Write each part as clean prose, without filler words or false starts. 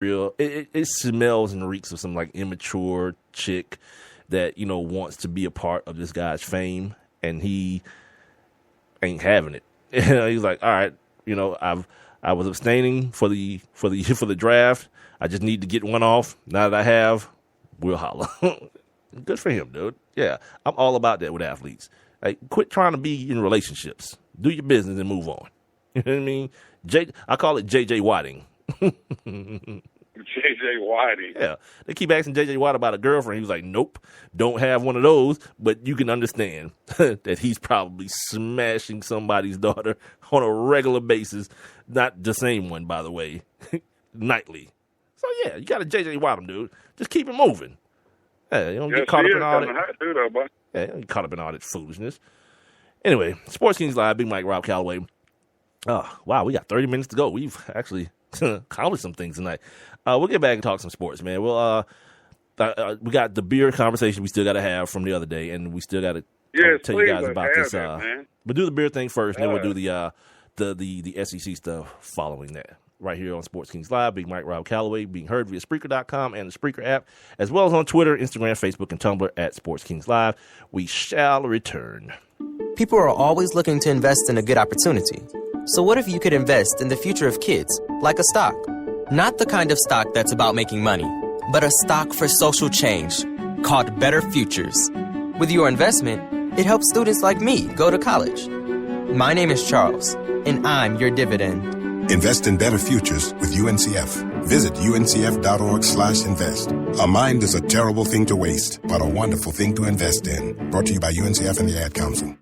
real. It smells and reeks of some like immature chick that wants to be a part of this guy's fame, and he ain't having it. He's like, all right, I was abstaining for the draft. I just need to get one off. Now that I have, we'll holler. Good for him, dude. Yeah, I'm all about that with athletes. Like, quit trying to be in relationships. Do your business and move on. You know what I mean? I call it JJ Wadding. JJ Wadding. Yeah. They keep asking JJ Watt about a girlfriend. He was like, nope, don't have one of those. But you can understand that he's probably smashing somebody's daughter on a regular basis. Not the same one, by the way. Nightly. So, yeah, you got to JJ Watt him, dude. Just keep it moving. Yeah, you don't get caught up in all that. Yeah, you don't get caught up in all that foolishness. Anyway, Sports Kings Live, Big Mike, Rob Calloway. Oh, wow, we got 30 minutes to go. We've actually accomplished some things tonight. We'll get back and talk some sports, man. We'll we got the beer conversation we still got to have from the other day, and we still got to tell you guys about this. We'll do the beer thing first, and then we'll do the SEC stuff following that. Right here on Sports Kings Live, Big Mike, Rob Calloway, being heard via Spreaker.com and the Spreaker app, as well as on Twitter, Instagram, Facebook, and Tumblr at Sports Kings Live. We shall return. People are always looking to invest in a good opportunity. So what if you could invest in the future of kids, like a stock? Not the kind of stock that's about making money, but a stock for social change called Better Futures. With your investment, it helps students like me go to college. My name is Charles, and I'm your dividend. Invest in better futures with UNCF. Visit uncf.org/invest. A mind is a terrible thing to waste, but a wonderful thing to invest in. Brought to you by UNCF and the Ad Council.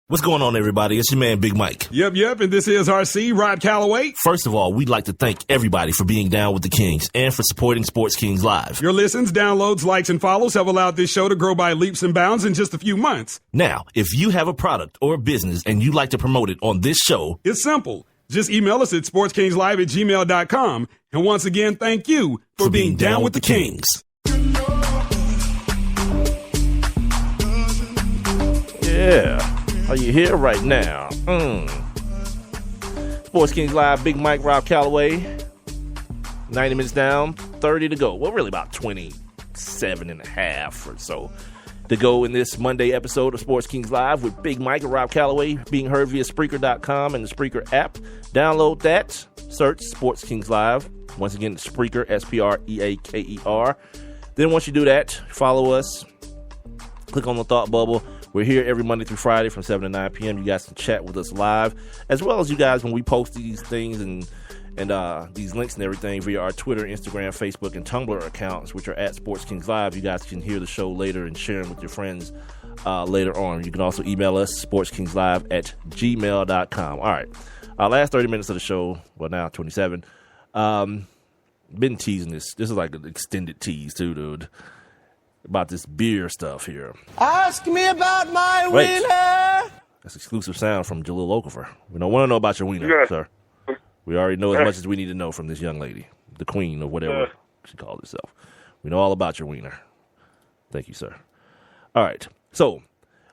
What's going on, everybody? It's your man, Big Mike. Yep, and this is RC, Rod Calloway. First of all, we'd like to thank everybody for being down with the Kings and for supporting Sports Kings Live. Your listens, downloads, likes, and follows have allowed this show to grow by leaps and bounds in just a few months. Now, if you have a product or a business and you'd like to promote it on this show, it's simple. Just email us at sportskingslive@gmail.com. And once again, thank you for being down with the Kings. Yeah. Are you here right now? Sports Kings Live, Big Mike, Rob Calloway. 90 minutes down, 30 to go. Well, really about 27 and a half or so to go in this Monday episode of Sports Kings Live with Big Mike and Rob Calloway, being heard via Spreaker.com and the Spreaker app. Download that. Search Sports Kings Live. Once again, Spreaker, Spreaker. Then once you do that, follow us. Click on the thought bubble. We're here every Monday through Friday from 7 to 9 p.m. You guys can chat with us live, as well as you guys when we post these things and these links and everything via our Twitter, Instagram, Facebook, and Tumblr accounts, which are at Sports Kings Live. You guys can hear the show later and share them with your friends later on. You can also email us, sportskingslive@gmail.com. All right. Last 30 minutes of the show, well, now 27. Been teasing this. This is like an extended tease, too, dude. About this beer stuff here. Ask me about my wiener. That's exclusive sound from Jahlil Okafor. We don't want to know about your wiener, sir. We already know as much as we need to know from this young lady, the queen or whatever she called herself. We know all about your wiener. Thank you, sir. All right. So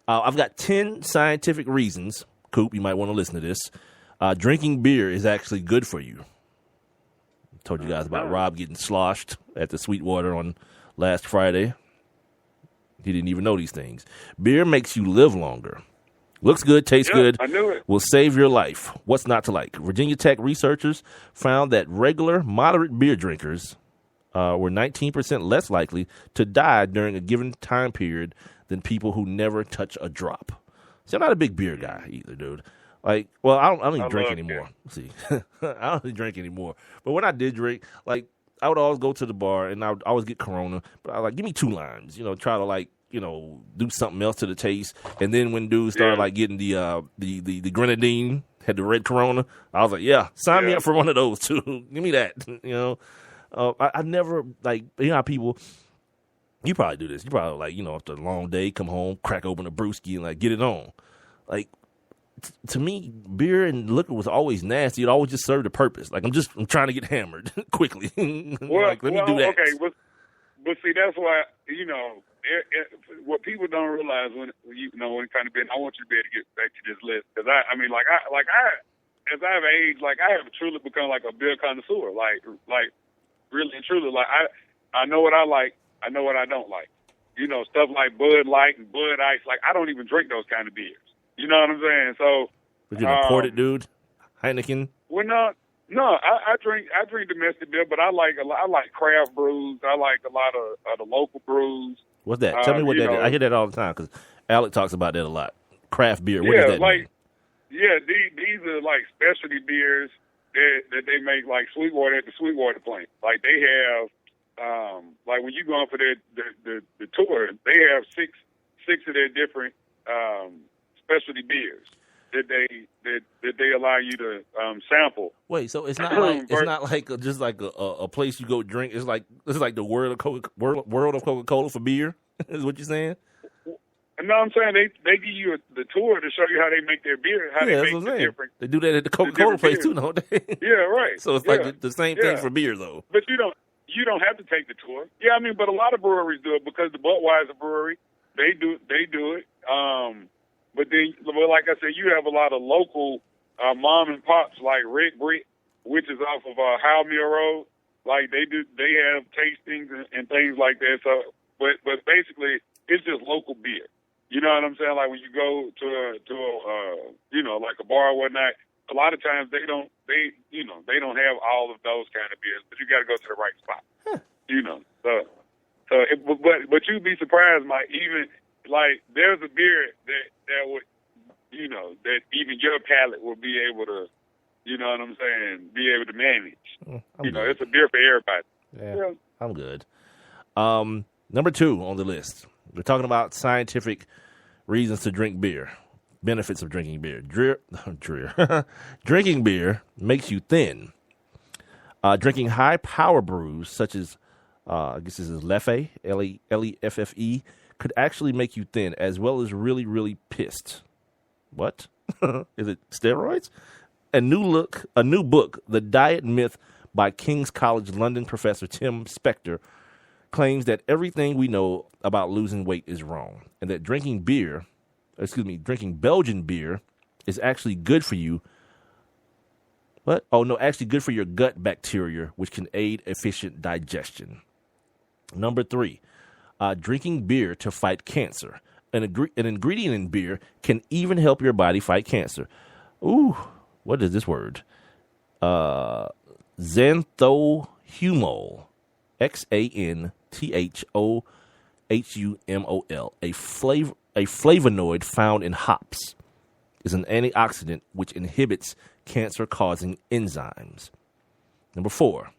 I've got 10 scientific reasons, Coop, you might want to listen to this. Drinking beer is actually good for you. I told you guys about Rob getting sloshed at the Sweetwater on last Friday. He didn't even know these things. Beer makes you live longer. Looks good, tastes good. I knew it. Will save your life. What's not to like? Virginia Tech researchers found that regular, moderate beer drinkers were 19% less likely to die during a given time period than people who never touch a drop. See, I'm not a big beer guy either, dude. Like, well, I don't even drink anymore. See, I don't even drink anymore. But when I did drink, like, I would always go to the bar and I would always get Corona, but I was like, give me 2 limes, try to like, do something else to the taste. And then when dudes started like getting the grenadine, had the red Corona, I was like, yeah, sign me up for one of those too. Give me that. I never like, how people, you probably do this. You probably like, after a long day, come home, crack open a brewski and like get it on. Like, to me, beer and liquor was always nasty. It always just served a purpose. Like, I'm trying to get hammered quickly. Like, let me do that. Okay, but see, that's why, what people don't realize when kind of been, I want you to be able to get back to this list. Because as I've aged, like, I have truly become like a beer connoisseur. Like really and truly. Like I know what I like. I know what I don't like. You know, stuff like Bud Light and Bud Ice. Like I don't even drink those kind of beers. You know what I'm saying? So, Would you imported dude? Heineken? Well, no. I drink domestic beer, but I like craft brews. I like a lot of the local brews. What's that? Tell me what that is. I hear that all the time because Alot talks about that a lot. Craft beer. What does that mean? Yeah, these are like specialty beers that they make like Sweetwater at the Sweetwater plant. Like they have, like when you go on for the tour, they have six of their different specialty beers that they allow you to sample. Wait, so it's not like just like a place you go drink. It's like the world of Coca-Cola for beer. Is what you're saying? No, I'm saying they give you the tour to show you how they make their beer. How they make the different. They do that at the Coca-Cola place too, don't they? Yeah, right. So it's like the same thing for beer, though. But you don't have to take the tour. Yeah, I mean, but a lot of breweries do it because the Budweiser brewery they do it. But then, like I said, you have a lot of local mom and pops like Red Brick, which is off of Howell Mill Road. Like they have tastings and things like that. So, but basically, it's just local beer. You know what I'm saying? Like when you go to a like a bar or whatnot, a lot of times they don't have all of those kind of beers, but you got to go to the right spot. Huh. You know, but you'd be surprised, Mike. Even like there's a beer that would, you know, that even your palate will be able to, you know what I'm saying, be able to manage. It's a beer for everybody. Yeah. I'm good. Number 2 on the list. We're talking about scientific reasons to drink beer, benefits of drinking beer. Drinking beer makes you thin. Drinking high power brews such as, I guess this is Leffe, Leffe, could actually make you thin, as well as really, really pissed. What? Is it steroids? A new book, The Diet Myth by King's College London professor Tim Spector, claims that everything we know about losing weight is wrong, and that drinking Belgian beer is actually good for you. What? Oh, no, actually good for your gut bacteria, which can aid efficient digestion. Number 3, drinking beer to fight cancer. An ingredient in beer can even help your body fight cancer. Ooh, what is this word? Xanthohumol. Xanthohumol, a flavonoid found in hops, is an antioxidant which inhibits cancer-causing enzymes. Number 4,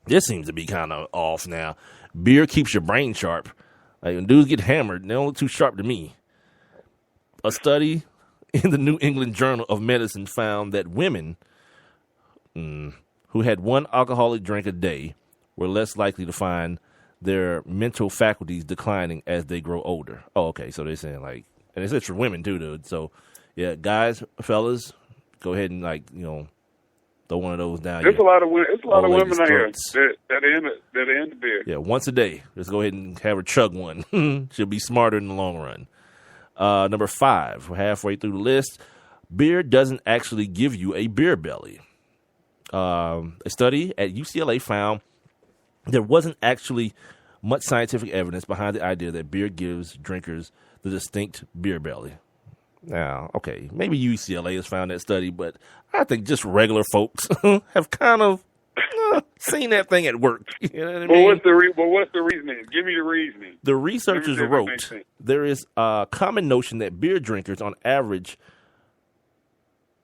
this seems to be kind of off now. Beer keeps your brain sharp. Like when dudes get hammered, they don't look too sharp to me. A study in the New England Journal of Medicine found that women who had one alcoholic drink a day were less likely to find their mental faculties declining as they grow older. Oh, okay. So they're saying like, and it's for women too, dude. So yeah, guys, fellas, go ahead and throw one of those down. There's a lot of women out here that are into beer. Yeah, once a day. Let's go ahead and have her chug one. She'll be smarter in the long run. Number 5, we're halfway through the list. Beer doesn't actually give you a beer belly. A study at UCLA found there wasn't actually much scientific evidence behind the idea that beer gives drinkers the distinct beer belly. Now, okay, maybe UCLA has found that study, but I think just regular folks have kind of seen that thing at work. You know what I mean? What's the reasoning? Give me the reasoning. The researchers wrote there is a common notion that beer drinkers on average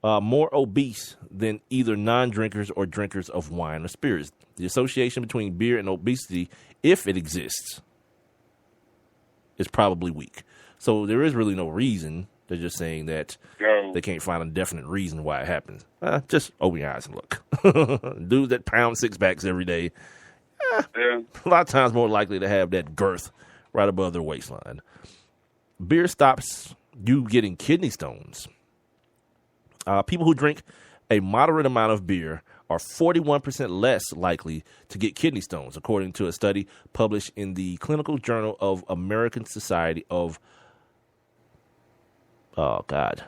more obese than either non-drinkers or drinkers of wine or spirits. The association between beer and obesity, if it exists, is probably weak. So there is really no reason. They're just saying that they can't find a definite reason why it happens. Just open your eyes and look. Dudes that pound 6-packs every day, a lot of times more likely to have that girth right above their waistline. Beer stops you getting kidney stones. People who drink a moderate amount of beer are 41% less likely to get kidney stones, according to a study published in the Clinical Journal of American Society of nephrology,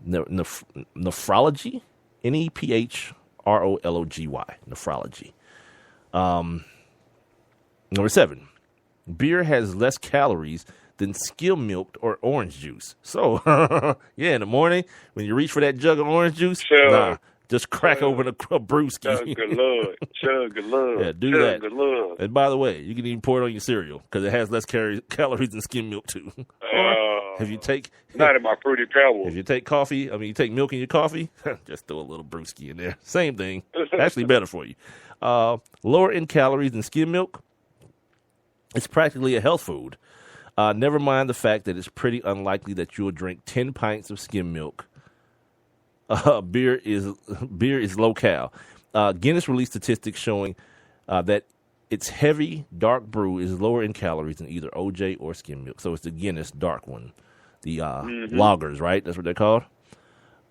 nephrology, nephrology. Number 7, beer has less calories than skim milk or orange juice. So, yeah, in the morning, when you reach for that jug of orange juice, just crack open a brewski. Chug a love. Yeah, do that. And by the way, you can even pour it on your cereal because it has less calories than skim milk too. If you take not in my Fruity Pebbles. If you take coffee, you take milk in your coffee, just throw a little brewski in there. Same thing. Actually better for you. Lower in calories than skim milk. It's practically a health food. Never mind the fact that it's pretty unlikely that you'll drink 10 pints of skim milk. Beer is low cal. Guinness released statistics showing that its heavy dark brew is lower in calories than either OJ or skim milk. So it's the Guinness dark one, the lagers, right? That's what they're called.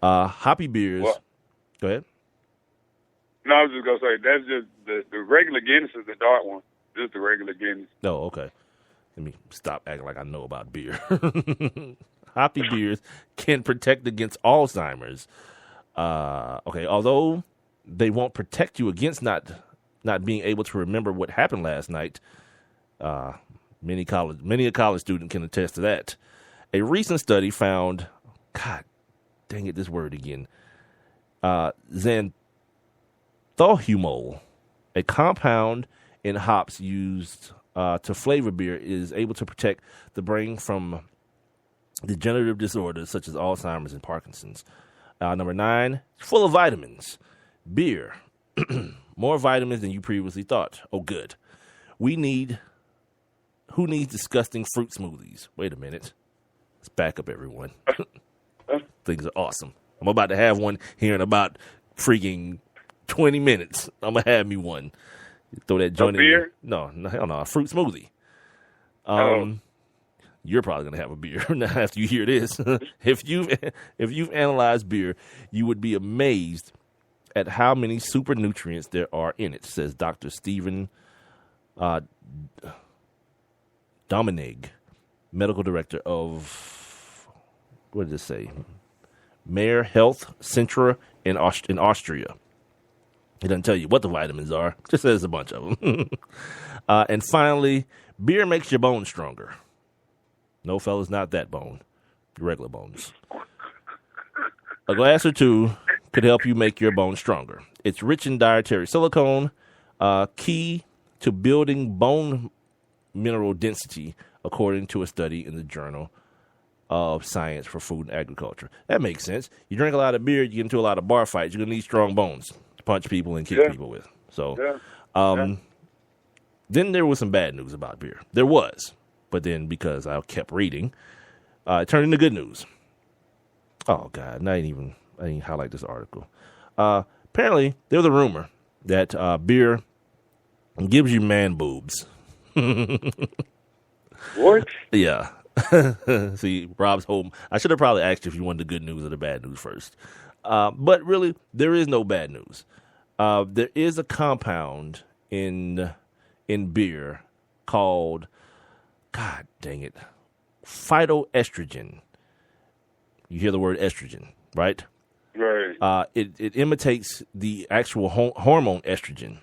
Hoppy beers. What? Go ahead. No, I was just gonna say that's just the regular Guinness is the dark one. Just the regular Guinness. Oh, okay. Let me stop acting like I know about beer. Hoppy beers can protect against Alzheimer's. Okay, although they won't protect you against not being able to remember what happened last night. Many a college student can attest to that. A recent study found, God dang it, this word again, xanthosumol, a compound in hops used to flavor beer, is able to protect the brain from degenerative disorders such as Alzheimer's and Parkinson's. Number 9, full of vitamins. Beer. More vitamins than you previously thought. Oh, good. Who needs disgusting fruit smoothies? Wait a minute. Let's back up, everyone. Things are awesome. I'm about to have one here in about freaking 20 minutes. I'm going to have me one. Throw that joint in there. No, hell no. A fruit smoothie. You're probably going to have a beer now after you hear this. If you've analyzed beer, you would be amazed at how many super nutrients there are in it, says Dr. Stephen Dominig, medical director of, what did it say? Mayer Health Centre in Austria. It doesn't tell you what the vitamins are. It just says a bunch of them. And finally, beer makes your bones stronger. No, fellas, not that bone. Regular bones. A glass or two could help you make your bones stronger. It's rich in dietary silicone, key to building bone mineral density, according to a study in the Journal of Science for Food and Agriculture. That makes sense. You drink a lot of beer, you get into a lot of bar fights, you're going to need strong bones to punch people and kick people with. So, then there was some bad news about beer. There was. But then because I kept reading, it turned into good news. Oh, God. I didn't highlight this article. Apparently, there's a rumor that beer gives you man boobs. What? Yeah. See, Rob's home. I should have probably asked you if you wanted the good news or the bad news first. But really, there is no bad news. There is a compound in beer called, God dang it, phytoestrogen. You hear the word estrogen, right? Right. It imitates the actual hormone estrogen.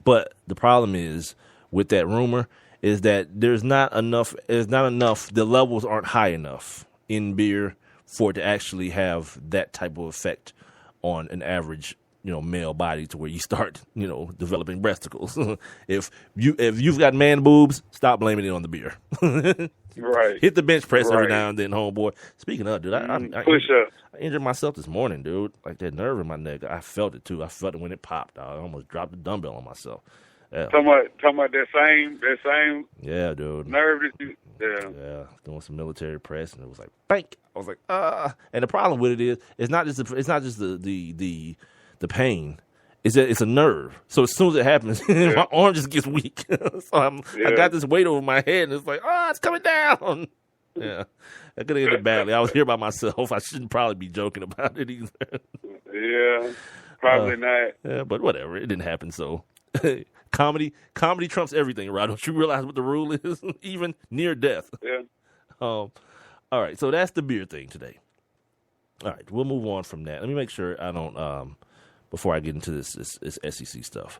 But the problem is with that rumor is that there's not enough, the levels aren't high enough in beer for it to actually have that type of effect on an average, male body to where you start, developing breasticles. If you've got man boobs, stop blaming it on the beer. Right. Hit the bench press every now and then, homeboy. Speaking of, dude, I push up. I injured myself this morning, dude. Like that nerve in my neck. I felt it too. I felt it when it popped. I almost dropped the dumbbell on myself. Yeah. Talking about that same yeah, dude. nerve that you doing some military press and it was like bank. I was like, and the problem with it is it's not just the pain. It's a nerve. So as soon as it happens, my arm just gets weak. So I got this weight over my head and it's like, it's coming down. Yeah. I could have ended badly. I was here by myself. I shouldn't probably be joking about it either. Yeah. Probably not. Yeah, but whatever. It didn't happen, so Comedy trumps everything, right? Don't you realize what the rule is? Even near death. Yeah. All right, so that's the beer thing today. All right, we'll move on from that. Let me make sure I don't, before I get into this SEC stuff.